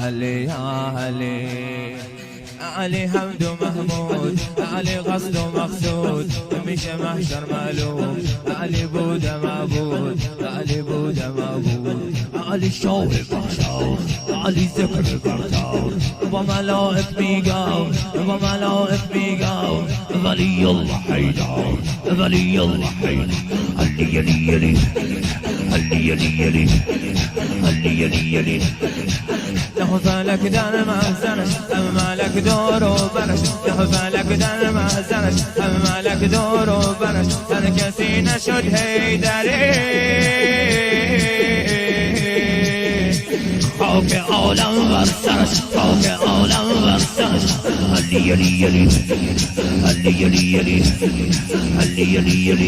هلی هلی علي حمد ومحمود علي قصد ومقصود مشى محشر مألوف علي بوده معبود علي بوده معبود علي شوق بخشاو علي ذكر قرطاو وملائك ميقاو وملائك ميقاو ولي الله حيداو ولي الله حيداو علي يلي يلي علي يلي يلي علي يلي يلي له فلك دار محزنش اما لك دور وبرش له فلك دار محزنش اما لك دور وبرش هر کسی نشد حیدری خاک عالم بر سرش خاک عالم بر سرش علی علی علی علی علی علی علی علی علی